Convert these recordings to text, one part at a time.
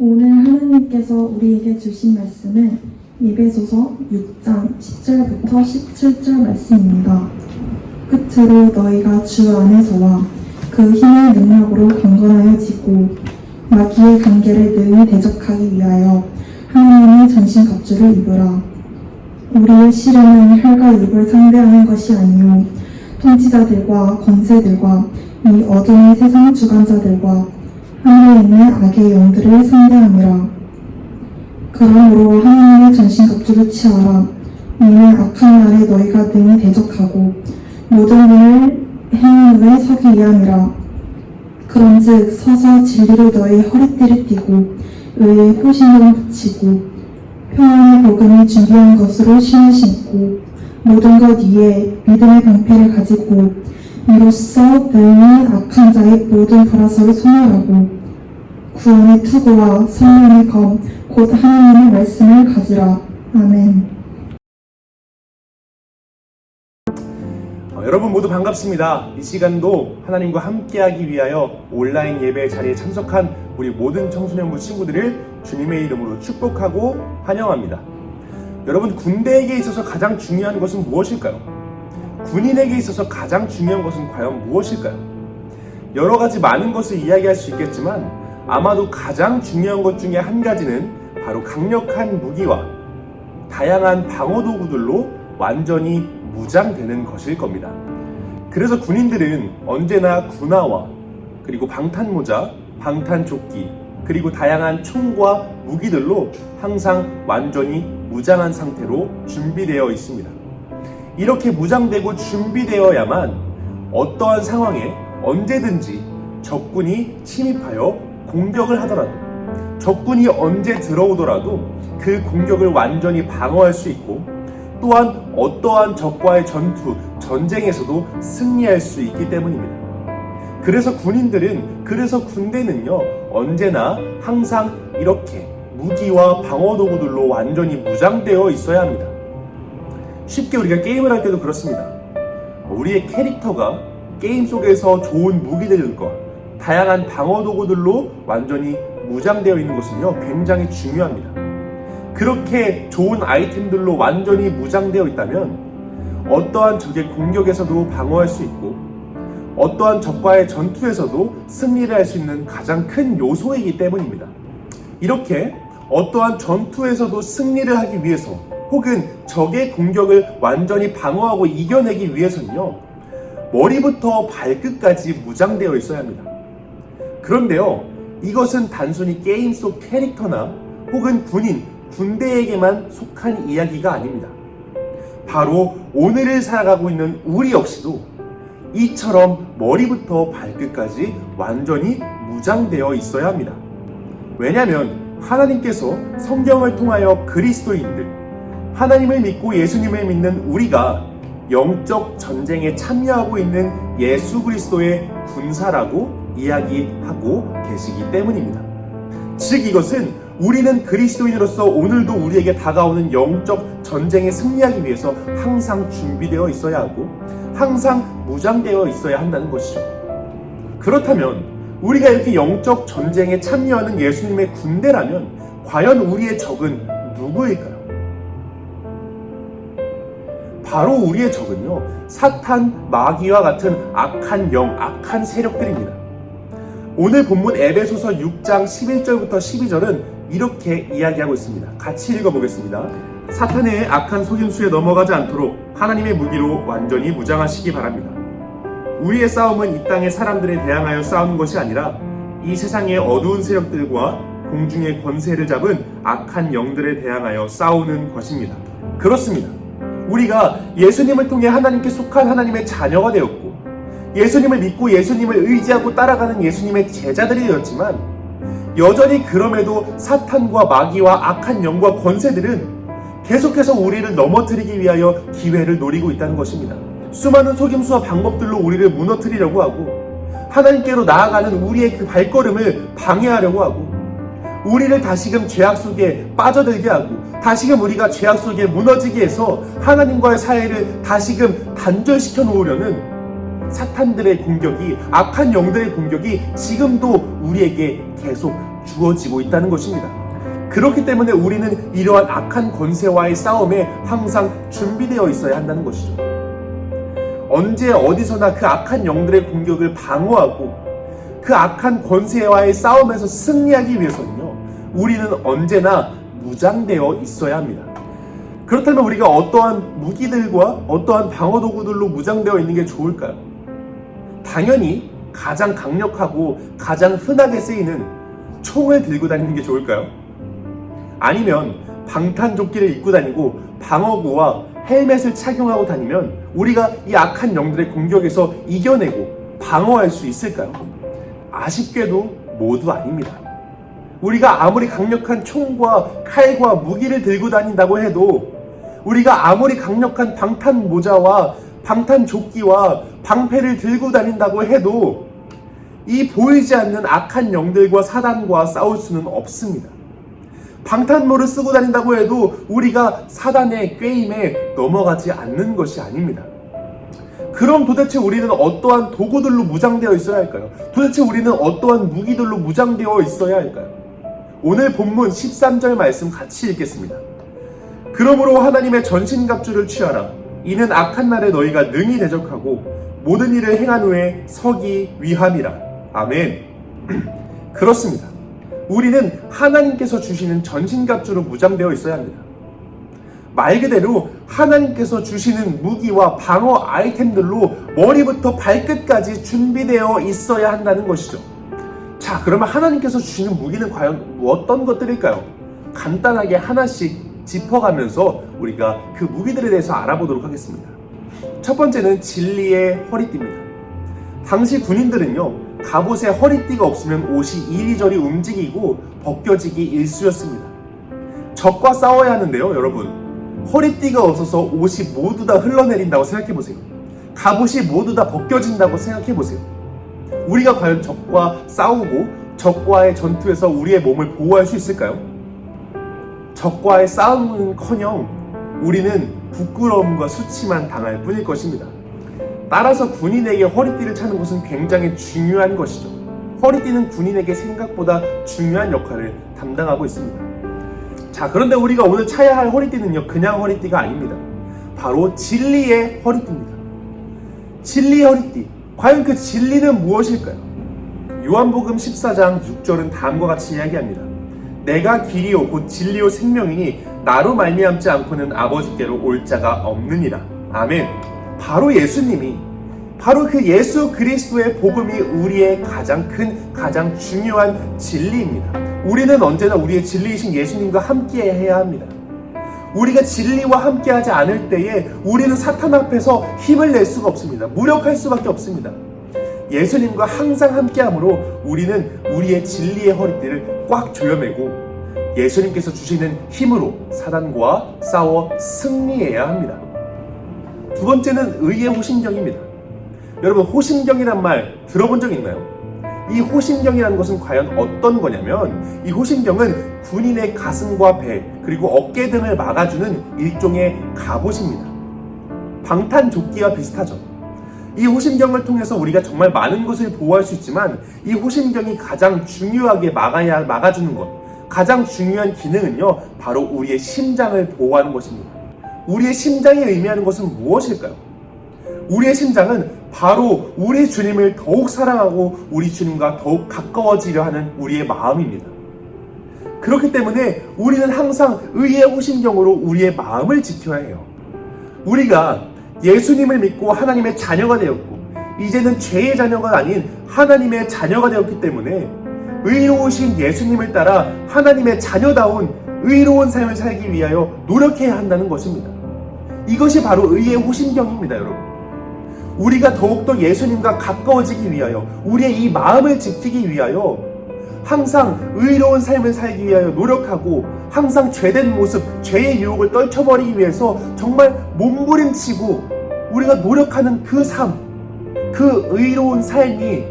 오늘 하느님께서 우리에게 주신 말씀은 에베소서 6장 10절부터 17절 말씀입니다. 끝으로 너희가 주 안에서와 그 힘의 능력으로 강건하여지고 마귀의 관계를 능히 대적하기 위하여 하나님의 전신갑주를 입으라. 우리의 씨름은 혈과 육을 상대하는 것이 아니요 통치자들과 권세들과 이 어둠의 세상 주관자들과 하늘에 있는 악의 영들을 상대함이라. 그러므로 하나님의 전신갑주를 취하라. 이는 악한 날에 너희가 능히 대적하고 모든 일을 행한 후에 서기 위함이라. 그런즉 서서 진리로 너희 허리띠를 띠고 의의 호신을 붙이고 평안의 복음이 준비한 것으로 신을 신고 모든 것 위에 믿음의 방패를 가지고 이로써 능히 악한 자의 모든 불화설을 소멸하고 구원의 투구와 성령의 검, 곧 하나님의 말씀을 가지라. 아멘. 여러분 모두 반갑습니다. 이 시간도 하나님과 함께하기 위하여 온라인 예배 자리에 참석한 우리 모든 청소년부 친구들을 주님의 이름으로 축복하고 환영합니다. 여러분, 군대에게 있어서 가장 중요한 것은 무엇일까요? 군인에게 있어서 가장 중요한 것은 과연 무엇일까요? 여러 가지 많은 것을 이야기할 수 있겠지만 아마도 가장 중요한 것 중에 한 가지는 바로 강력한 무기와 다양한 방어 도구들로 완전히 무장되는 것일 겁니다. 그래서 군인들은 언제나 군화와 그리고 방탄모자, 방탄조끼, 그리고 다양한 총과 무기들로 항상 완전히 무장한 상태로 준비되어 있습니다. 이렇게 무장되고 준비되어야만 어떠한 상황에 언제든지 적군이 침입하여 공격을 하더라도, 적군이 언제 들어오더라도 그 공격을 완전히 방어할 수 있고, 또한 어떠한 적과의 전쟁에서도 승리할 수 있기 때문입니다. 그래서 군대는요, 언제나 항상 이렇게 무기와 방어 도구들로 완전히 무장되어 있어야 합니다. 쉽게 우리가 게임을 할 때도 그렇습니다. 우리의 캐릭터가 게임 속에서 좋은 무기들과 다양한 방어 도구들로 완전히 무장되어 있는 것은요, 굉장히 중요합니다. 그렇게 좋은 아이템들로 완전히 무장되어 있다면 어떠한 적의 공격에서도 방어할 수 있고, 어떠한 적과의 전투에서도 승리를 할 수 있는 가장 큰 요소이기 때문입니다. 이렇게 어떠한 전투에서도 승리를 하기 위해서, 혹은 적의 공격을 완전히 방어하고 이겨내기 위해서는요, 머리부터 발끝까지 무장되어 있어야 합니다. 그런데요, 이것은 단순히 게임 속 캐릭터나 혹은 군대에게만 속한 이야기가 아닙니다. 바로 오늘을 살아가고 있는 우리 역시도 이처럼 머리부터 발끝까지 완전히 무장되어 있어야 합니다. 왜냐하면 하나님께서 성경을 통하여 그리스도인들, 하나님을 믿고 예수님을 믿는 우리가 영적 전쟁에 참여하고 있는 예수 그리스도의 군사라고 이야기하고 계시기 때문입니다. 즉, 이것은 우리는 그리스도인으로서 오늘도 우리에게 다가오는 영적 전쟁에 승리하기 위해서 항상 준비되어 있어야 하고 항상 무장되어 있어야 한다는 것이죠. 그렇다면 우리가 이렇게 영적 전쟁에 참여하는 예수님의 군대라면 과연 우리의 적은 누구일까요? 바로 우리의 적은요, 사탄, 마귀와 같은 악한 영, 악한 세력들입니다. 오늘 본문 에베소서 6장 11절부터 12절은 이렇게 이야기하고 있습니다. 같이 읽어보겠습니다. 사탄의 악한 속임수에 넘어가지 않도록 하나님의 무기로 완전히 무장하시기 바랍니다. 우리의 싸움은 이 땅의 사람들에 대항하여 싸우는 것이 아니라 이 세상의 어두운 세력들과 공중의 권세를 잡은 악한 영들에 대항하여 싸우는 것입니다. 그렇습니다. 우리가 예수님을 통해 하나님께 속한 하나님의 자녀가 되었고, 예수님을 믿고 예수님을 의지하고 따라가는 예수님의 제자들이 되었지만, 여전히 그럼에도 사탄과 마귀와 악한 영과 권세들은 계속해서 우리를 넘어뜨리기 위하여 기회를 노리고 있다는 것입니다. 수많은 속임수와 방법들로 우리를 무너뜨리려고 하고, 하나님께로 나아가는 우리의 그 발걸음을 방해하려고 하고, 우리를 다시금 죄악 속에 빠져들게 하고, 다시금 우리가 죄악 속에 무너지게 해서 하나님과의 사이를 다시금 단절시켜 놓으려는 사탄들의 공격이, 악한 영들의 공격이 지금도 우리에게 계속 주어지고 있다는 것입니다. 그렇기 때문에 우리는 이러한 악한 권세와의 싸움에 항상 준비되어 있어야 한다는 것이죠. 언제 어디서나 그 악한 영들의 공격을 방어하고 그 악한 권세와의 싸움에서 승리하기 위해서는요, 우리는 언제나 무장되어 있어야 합니다. 그렇다면 우리가 어떠한 무기들과 어떠한 방어 도구들로 무장되어 있는 게 좋을까요? 당연히 가장 강력하고 가장 흔하게 쓰이는 총을 들고 다니는 게 좋을까요? 아니면 방탄조끼를 입고 다니고 방어구와 헬멧을 착용하고 다니면 우리가 이 악한 영들의 공격에서 이겨내고 방어할 수 있을까요? 아쉽게도 모두 아닙니다. 우리가 아무리 강력한 총과 칼과 무기를 들고 다닌다고 해도, 우리가 아무리 강력한 방탄 모자와 방탄 조끼와 방패를 들고 다닌다고 해도 이 보이지 않는 악한 영들과 사단과 싸울 수는 없습니다. 방탄모를 쓰고 다닌다고 해도 우리가 사단의 꾀임에 넘어가지 않는 것이 아닙니다. 그럼 도대체 우리는 어떠한 도구들로 무장되어 있어야 할까요? 도대체 우리는 어떠한 무기들로 무장되어 있어야 할까요? 오늘 본문 13절 말씀 같이 읽겠습니다. 그러므로 하나님의 전신갑주를 취하라. 이는 악한 날에 너희가 능히 대적하고 모든 일을 행한 후에 서기 위함이라. 아멘. 그렇습니다. 우리는 하나님께서 주시는 전신갑주로 무장되어 있어야 합니다. 말 그대로 하나님께서 주시는 무기와 방어 아이템들로 머리부터 발끝까지 준비되어 있어야 한다는 것이죠. 자, 그러면 하나님께서 주시는 무기는 과연 어떤 것들일까요? 간단하게 하나씩 짚어가면서 우리가 그 무기들에 대해서 알아보도록 하겠습니다. 첫 번째는 진리의 허리띠입니다. 당시 군인들은요, 갑옷에 허리띠가 없으면 옷이 이리저리 움직이고 벗겨지기 일쑤였습니다. 적과 싸워야 하는데요, 여러분. 허리띠가 없어서 옷이 모두 다 흘러내린다고 생각해보세요. 갑옷이 모두 다 벗겨진다고 생각해보세요. 우리가 과연 적과 싸우고 적과의 전투에서 우리의 몸을 보호할 수 있을까요? 적과의 싸움은커녕 우리는 부끄러움과 수치만 당할 뿐일 것입니다. 따라서 군인에게 허리띠를 차는 것은 굉장히 중요한 것이죠. 허리띠는 군인에게 생각보다 중요한 역할을 담당하고 있습니다. 자, 그런데 우리가 오늘 차야 할 허리띠는요, 그냥 허리띠가 아닙니다. 바로 진리의 허리띠입니다. 진리의 허리띠. 과연 그 진리는 무엇일까요? 요한복음 14장 6절은 다음과 같이 이야기합니다. 내가 길이요 곧 진리요 생명이니 나로 말미암지 않고는 아버지께로 올 자가 없느니라. 아멘. 바로 예수님이, 바로 그 예수 그리스도의 복음이 우리의 가장 큰, 가장 중요한 진리입니다. 우리는 언제나 우리의 진리이신 예수님과 함께 해야 합니다. 우리가 진리와 함께하지 않을 때에 우리는 사탄 앞에서 힘을 낼 수가 없습니다. 무력할 수밖에 없습니다. 예수님과 항상 함께함으로 우리는 우리의 진리의 허리띠를 꽉 조여매고 예수님께서 주시는 힘으로 사단과 싸워 승리해야 합니다. 두 번째는 의의 호심경입니다. 여러분, 호심경이란 말 들어본 적 있나요? 이 호심경이라는 것은 과연 어떤 거냐면, 이 호심경은 군인의 가슴과 배 그리고 어깨 등을 막아주는 일종의 갑옷입니다. 방탄조끼와 비슷하죠. 이 호심경을 통해서 우리가 정말 많은 것을 보호할 수 있지만, 이 호심경이 가장 중요하게 막아주는 것, 가장 중요한 기능은요, 바로 우리의 심장을 보호하는 것입니다. 우리의 심장이 의미하는 것은 무엇일까요? 우리의 심장은 바로 우리 주님을 더욱 사랑하고 우리 주님과 더욱 가까워지려 하는 우리의 마음입니다. 그렇기 때문에 우리는 항상 의의 호심경으로 우리의 마음을 지켜야 해요. 우리가 예수님을 믿고 하나님의 자녀가 되었고 이제는 죄의 자녀가 아닌 하나님의 자녀가 되었기 때문에 의로우신 예수님을 따라 하나님의 자녀다운 의로운 삶을 살기 위하여 노력해야 한다는 것입니다. 이것이 바로 의의 호심경입니다, 여러분. 우리가 더욱더 예수님과 가까워지기 위하여, 우리의 이 마음을 지키기 위하여 항상 의로운 삶을 살기 위하여 노력하고, 항상 죄된 모습, 죄의 유혹을 떨쳐버리기 위해서 정말 몸부림치고 우리가 노력하는 그 삶, 그 의로운 삶이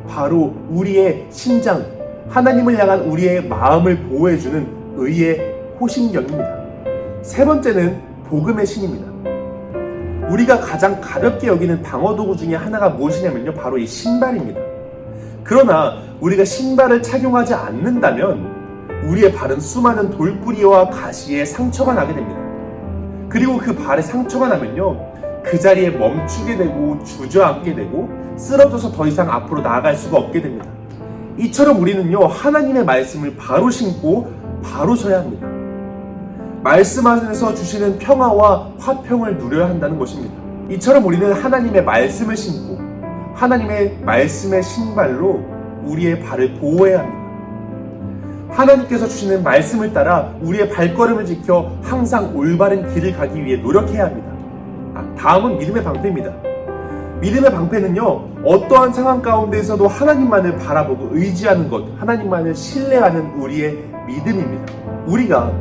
바로 우리의 심장, 하나님을 향한 우리의 마음을 보호해주는 의의 호심경입니다. 세 번째는 복음의 신입니다. 우리가 가장 가볍게 여기는 방어도구 중에 하나가 무엇이냐면요, 바로 이 신발입니다. 그러나 우리가 신발을 착용하지 않는다면 우리의 발은 수많은 돌뿌리와 가시에 상처가 나게 됩니다. 그리고 그 발에 상처가 나면요, 그 자리에 멈추게 되고 주저앉게 되고 쓰러져서 더 이상 앞으로 나아갈 수가 없게 됩니다. 이처럼 우리는요, 하나님의 말씀을 바로 신고 바로 서야 합니다. 말씀 안에서 주시는 평화와 화평을 누려야 한다는 것입니다. 이처럼 우리는 하나님의 말씀을 신고 하나님의 말씀의 신발로 우리의 발을 보호해야 합니다. 하나님께서 주시는 말씀을 따라 우리의 발걸음을 지켜 항상 올바른 길을 가기 위해 노력해야 합니다. 다음은 믿음의 방패입니다. 믿음의 방패는요, 어떠한 상황 가운데에서도 하나님만을 바라보고 의지하는 것, 하나님만을 신뢰하는 우리의 믿음입니다. 우리가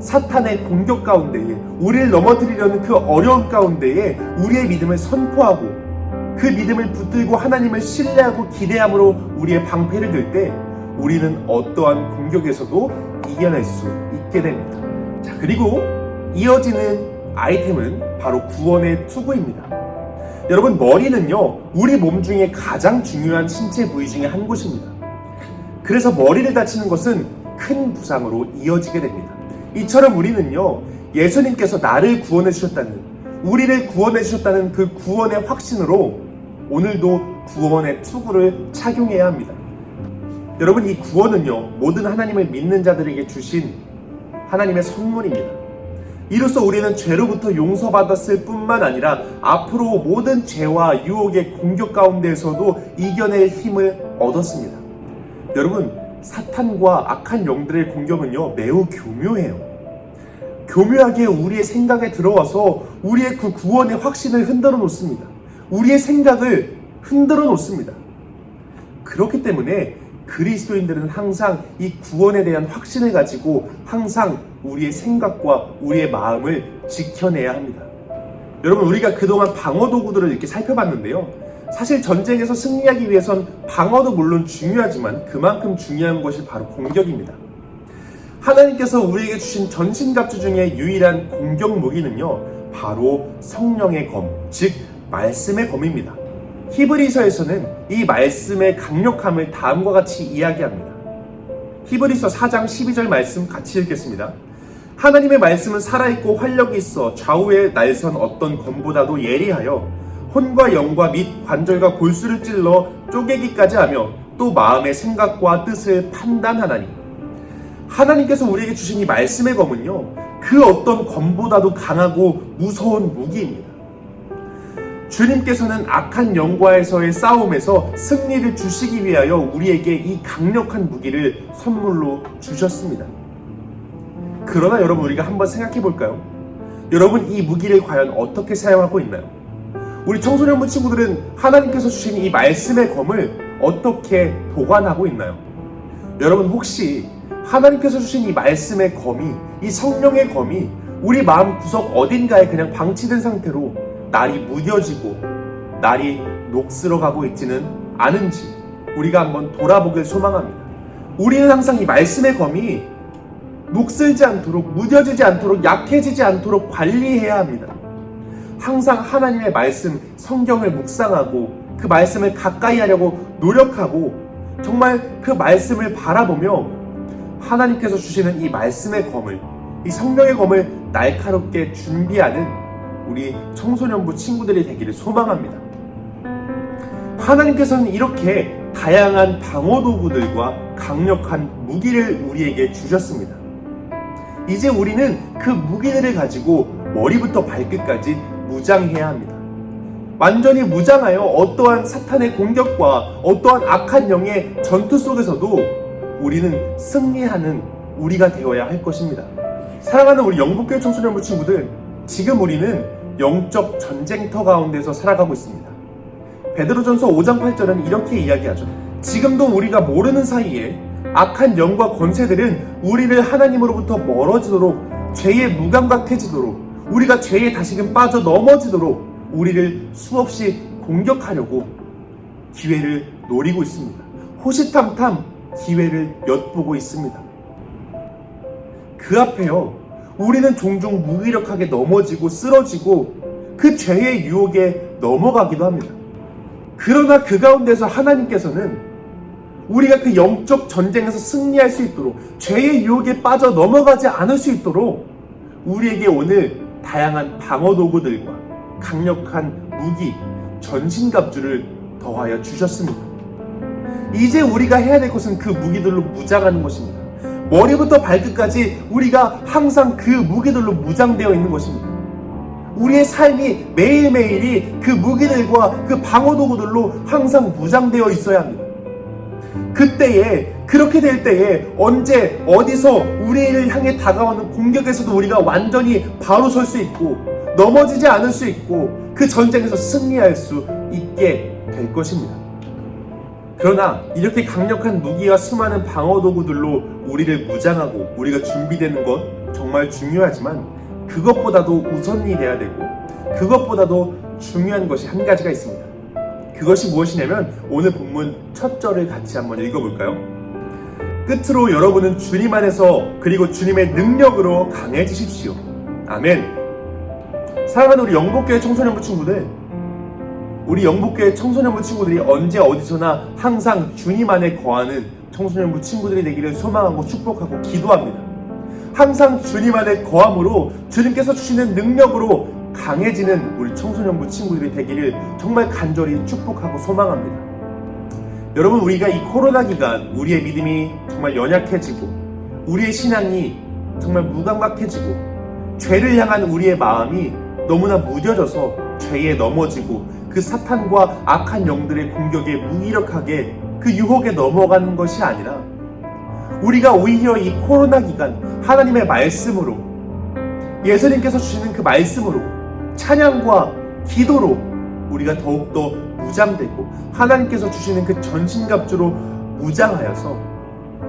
사탄의 공격 가운데에, 우리를 넘어뜨리려는 그 어려움 가운데에 우리의 믿음을 선포하고 그 믿음을 붙들고 하나님을 신뢰하고 기대함으로 우리의 방패를 들 때 우리는 어떠한 공격에서도 이겨낼 수 있게 됩니다. 자, 그리고 이어지는 아이템은 바로 구원의 투구입니다. 여러분, 머리는요, 우리 몸 중에 가장 중요한 신체 부위 중에 한 곳입니다. 그래서 머리를 다치는 것은 큰 부상으로 이어지게 됩니다. 이처럼 우리는요, 예수님께서 나를 구원해 주셨다는, 우리를 구원해 주셨다는 그 구원의 확신으로 오늘도 구원의 투구를 착용해야 합니다. 여러분, 이 구원은요, 모든 하나님을 믿는 자들에게 주신 하나님의 선물입니다. 이로써 우리는 죄로부터 용서받았을 뿐만 아니라 앞으로 모든 죄와 유혹의 공격 가운데에서도 이겨낼 힘을 얻었습니다. 여러분, 사탄과 악한 영들의 공격은요, 매우 교묘해요. 교묘하게 우리의 생각에 들어와서 우리의 그 구원의 확신을 흔들어 놓습니다. 우리의 생각을 흔들어 놓습니다. 그렇기 때문에 그리스도인들은 항상 이 구원에 대한 확신을 가지고 항상 우리의 생각과 우리의 마음을 지켜내야 합니다. 여러분, 우리가 그동안 방어 도구들을 이렇게 살펴봤는데요. 사실 전쟁에서 승리하기 위해선 방어도 물론 중요하지만 그만큼 중요한 것이 바로 공격입니다. 하나님께서 우리에게 주신 전신갑주 중에 유일한 공격 무기는요, 바로 성령의 검, 즉 말씀의 검입니다. 히브리서에서는 이 말씀의 강력함을 다음과 같이 이야기합니다. 히브리서 4장 12절 말씀 같이 읽겠습니다. 하나님의 말씀은 살아있고 활력이 있어 좌우의 날선 어떤 검보다도 예리하여 혼과 영과 및 관절과 골수를 찔러 쪼개기까지 하며 또 마음의 생각과 뜻을 판단하나니. 하나님께서 우리에게 주신 이 말씀의 검은요, 그 어떤 검보다도 강하고 무서운 무기입니다. 주님께서는 악한 영과에서의 싸움에서 승리를 주시기 위하여 우리에게 이 강력한 무기를 선물로 주셨습니다. 그러나 여러분, 우리가 한번 생각해 볼까요? 여러분, 이 무기를 과연 어떻게 사용하고 있나요? 우리 청소년부 친구들은 하나님께서 주신 이 말씀의 검을 어떻게 보관하고 있나요? 여러분, 혹시 하나님께서 주신 이 말씀의 검이, 이 성령의 검이 우리 마음 구석 어딘가에 그냥 방치된 상태로 날이 무뎌지고 날이 녹슬어가고 있지는 않은지 우리가 한번 돌아보길 소망합니다. 우리는 항상 이 말씀의 검이 녹슬지 않도록, 무뎌지지 않도록, 약해지지 않도록 관리해야 합니다. 항상 하나님의 말씀, 성경을 묵상하고 그 말씀을 가까이 하려고 노력하고 정말 그 말씀을 바라보며 하나님께서 주시는 이 말씀의 검을, 이 성령의 검을 날카롭게 준비하는 우리 청소년부 친구들이 되기를 소망합니다. 하나님께서는 이렇게 다양한 방어 도구들과 강력한 무기를 우리에게 주셨습니다. 이제 우리는 그 무기들을 가지고 머리부터 발끝까지 무장해야 합니다. 완전히 무장하여 어떠한 사탄의 공격과 어떠한 악한 영의 전투 속에서도 우리는 승리하는 우리가 되어야 할 것입니다. 사랑하는 우리 영북교회 청소년부 친구들, 지금 우리는 영적 전쟁터 가운데서 살아가고 있습니다. 베드로전서 5장 8절은 이렇게 이야기하죠. 지금도 우리가 모르는 사이에 악한 영과 권세들은 우리를 하나님으로부터 멀어지도록, 죄에 무감각해지도록, 우리가 죄에 다시금 빠져 넘어지도록 우리를 수없이 공격하려고 기회를 노리고 있습니다. 호시탐탐 기회를 엿보고 있습니다. 그 앞에요, 우리는 종종 무기력하게 넘어지고 쓰러지고 그 죄의 유혹에 넘어가기도 합니다. 그러나 그 가운데서 하나님께서는 우리가 그 영적 전쟁에서 승리할 수 있도록, 죄의 유혹에 빠져 넘어가지 않을 수 있도록 우리에게 오늘 다양한 방어 도구들과 강력한 무기, 전신갑주를 더하여 주셨습니다. 이제 우리가 해야 될 것은 그 무기들로 무장하는 것입니다. 머리부터 발끝까지 우리가 항상 그 무기들로 무장되어 있는 것입니다. 우리의 삶이 매일매일이 그 무기들과 그 방어 도구들로 항상 무장되어 있어야 합니다. 그때에, 그렇게 될 때에 언제 어디서 우리를 향해 다가오는 공격에서도 우리가 완전히 바로 설 수 있고 넘어지지 않을 수 있고 그 전쟁에서 승리할 수 있게 될 것입니다. 그러나 이렇게 강력한 무기와 수많은 방어 도구들로 우리를 무장하고 우리가 준비되는 것 정말 중요하지만 그것보다도 우선이 돼야 되고 그것보다도 중요한 것이 한 가지가 있습니다. 그것이 무엇이냐면 오늘 본문 첫 절을 같이 한번 읽어볼까요? 끝으로 여러분은 주님 안에서 그리고 주님의 능력으로 강해지십시오. 아멘. 사랑하는 우리 영복교회 청소년부 친구들, 우리 영복교회 청소년부 친구들이 언제 어디서나 항상 주님 안에 거하는 청소년부 친구들이 되기를 소망하고 축복하고 기도합니다. 항상 주님 안에 거함으로 주님께서 주시는 능력으로 강해지는 우리 청소년부 친구들이 되기를 정말 간절히 축복하고 소망합니다. 여러분, 우리가 이 코로나 기간 우리의 믿음이 정말 연약해지고 우리의 신앙이 정말 무감각해지고 죄를 향한 우리의 마음이 너무나 무뎌져서 죄에 넘어지고 그 사탄과 악한 영들의 공격에 무기력하게 그 유혹에 넘어가는 것이 아니라 우리가 오히려 이 코로나 기간 하나님의 말씀으로, 예수님께서 주시는 그 말씀으로, 찬양과 기도로 우리가 더욱더 무장되고 하나님께서 주시는 그 전신갑주로 무장하여서,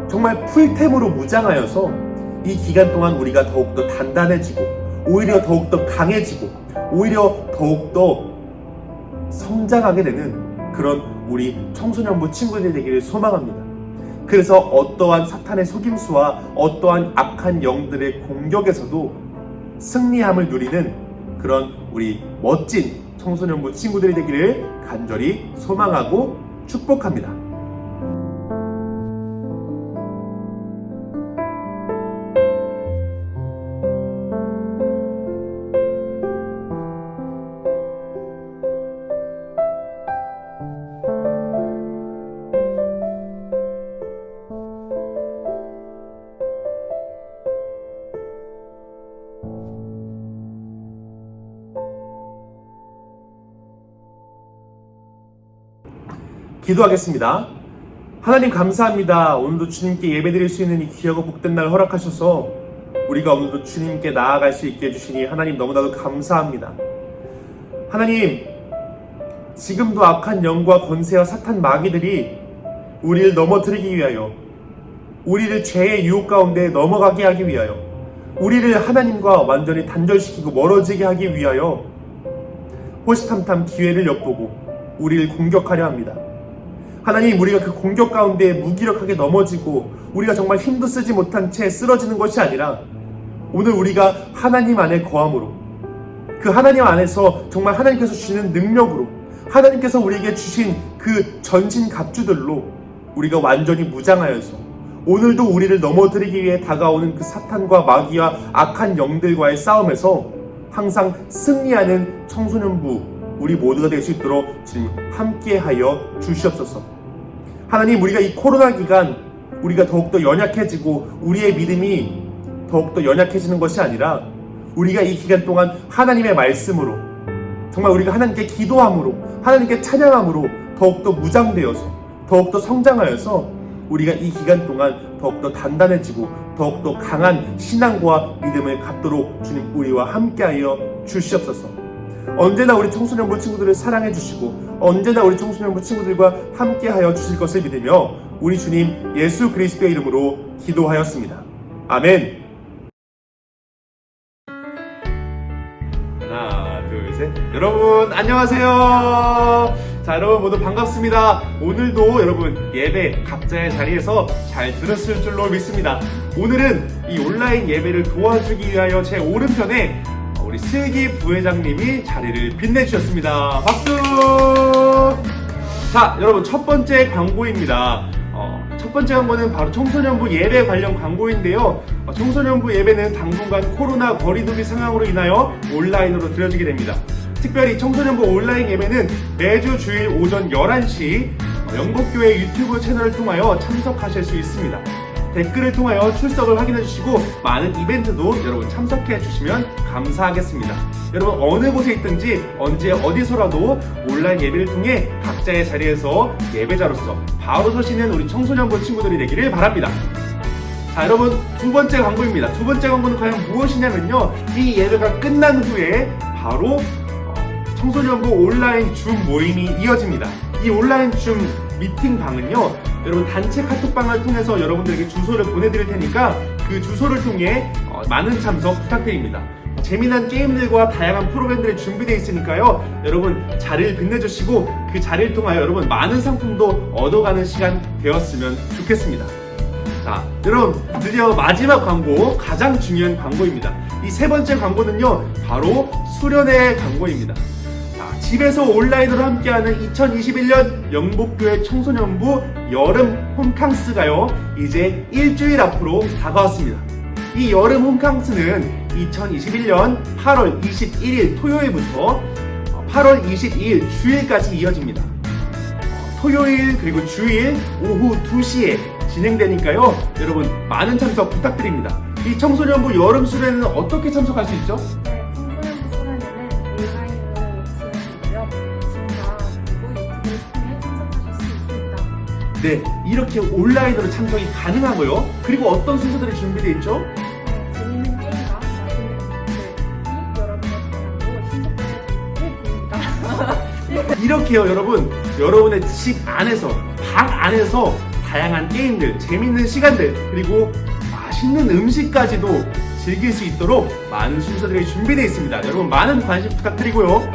정말 풀템으로 무장하여서 이 기간 동안 우리가 더욱더 단단해지고 오히려 더욱더 강해지고 오히려 더욱더 성장하게 되는 그런 우리 청소년부 친구들이 되기를 소망합니다. 그래서 어떠한 사탄의 속임수와 어떠한 악한 영들의 공격에서도 승리함을 누리는 그런 우리 멋진 청소년부 친구들이 되기를 간절히 소망하고 축복합니다. 기도하겠습니다. 하나님 감사합니다. 오늘도 주님께 예배드릴 수 있는 이 귀하고 복된 날 허락하셔서 우리가 오늘도 주님께 나아갈 수 있게 해주시니 하나님 너무나도 감사합니다. 하나님, 지금도 악한 영과 권세와 사탄 마귀들이 우리를 넘어뜨리기 위하여, 우리를 죄의 유혹 가운데 넘어가게 하기 위하여, 우리를 하나님과 완전히 단절시키고 멀어지게 하기 위하여 호시탐탐 기회를 엿보고 우리를 공격하려 합니다. 하나님, 우리가 그 공격 가운데 무기력하게 넘어지고 우리가 정말 힘도 쓰지 못한 채 쓰러지는 것이 아니라 오늘 우리가 하나님 안에 거함으로, 그 하나님 안에서 정말 하나님께서 주시는 능력으로, 하나님께서 우리에게 주신 그 전신 갑주들로 우리가 완전히 무장하여서 오늘도 우리를 넘어뜨리기 위해 다가오는 그 사탄과 마귀와 악한 영들과의 싸움에서 항상 승리하는 청소년부 우리 모두가 될 수 있도록 주님 함께하여 주시옵소서. 하나님, 우리가 이 코로나 기간 우리가 더욱더 연약해지고 우리의 믿음이 더욱더 연약해지는 것이 아니라 우리가 이 기간 동안 하나님의 말씀으로, 정말 우리가 하나님께 기도함으로, 하나님께 찬양함으로 더욱더 무장되어서 더욱더 성장하여서 우리가 이 기간 동안 더욱더 단단해지고 더욱더 강한 신앙과 믿음을 갖도록 주님 우리와 함께하여 주시옵소서. 언제나 우리 청소년부 친구들을 사랑해 주시고 언제나 우리 청소년부 친구들과 함께하여 주실 것을 믿으며 우리 주님 예수 그리스도의 이름으로 기도하였습니다. 아멘. 하나, 둘, 셋. 여러분 안녕하세요. 자, 여러분 모두 반갑습니다. 오늘도 여러분 예배 각자의 자리에서 잘 들었을 줄로 믿습니다. 오늘은 이 온라인 예배를 도와주기 위하여 제 오른편에 우리 슬기 부회장님이 자리를 빛내주셨습니다. 박수! 자, 여러분 첫 번째 광고입니다. 첫 번째 광고는 바로 청소년부 예배 관련 광고인데요. 청소년부 예배는 당분간 코로나 거리두기 상황으로 인하여 온라인으로 드려지게 됩니다. 특별히 청소년부 온라인 예배는 매주 주일 오전 11시 영복교회 유튜브 채널을 통하여 참석하실 수 있습니다. 댓글을 통하여 출석을 확인해 주시고 많은 이벤트도 여러분 참석해 주시면 감사하겠습니다. 여러분 어느 곳에 있든지 언제 어디서라도 온라인 예배를 통해 각자의 자리에서 예배자로서 바로 서시는 우리 청소년부 친구들이 되기를 바랍니다. 자, 여러분 두 번째 광고입니다. 두 번째 광고는 과연 무엇이냐면요, 이 예배가 끝난 후에 바로 청소년부 온라인 줌 모임이 이어집니다. 이 온라인 줌 미팅방은요, 여러분 단체 카톡방을 통해서 여러분들에게 주소를 보내드릴 테니까 그 주소를 통해 많은 참석 부탁드립니다. 재미난 게임들과 다양한 프로그램들이 준비되어 있으니까요. 여러분 자리를 빛내주시고 그 자리를 통하여 여러분 많은 상품도 얻어가는 시간 되었으면 좋겠습니다. 자, 여러분 드디어 마지막 광고, 가장 중요한 광고입니다. 이 세 번째 광고는요, 바로 수련회 광고입니다. 자, 집에서 온라인으로 함께하는 2021년 영복교회 청소년부 여름 홈캉스가요, 이제 일주일 앞으로 다가왔습니다. 이 여름 홈캉스는 2021년 8월 21일 토요일부터 8월 22일 주일까지 이어집니다. 토요일 그리고 주일 오후 2시에 진행되니까요, 여러분 많은 참석 부탁드립니다. 이 청소년부 여름 수련회는 어떻게 참석할 수 있죠? 네, 청소년부 수련회는 온라인으로 진행되고요. 진짜 그리고 유튜브를 통해 참석하실 수 있습니다. 네, 이렇게 온라인으로 참석이 가능하고요. 그리고 어떤 순서들이 준비되어 있죠? 네, 재밌는 게임과 맛있는 음식이 여러분의 방향으로 신속하게 보입니다. 이렇게요, 여러분. 여러분의 집 안에서, 방 안에서 다양한 게임들, 재밌는 시간들, 그리고 맛있는 음식까지도 즐길 수 있도록 많은 순서들이 준비되어 있습니다. 여러분 많은 관심 부탁드리고요.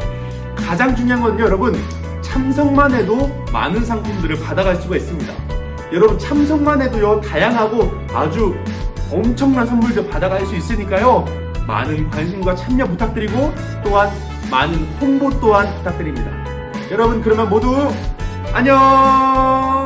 가장 중요한 건요, 여러분 참석만 해도 많은 상품들을 받아갈 수가 있습니다. 여러분 참석만 해도요, 다양하고 아주 엄청난 선물들 받아갈 수 있으니까요, 많은 관심과 참여 부탁드리고 또한 많은 홍보 또한 부탁드립니다. 여러분 그러면 모두 안녕.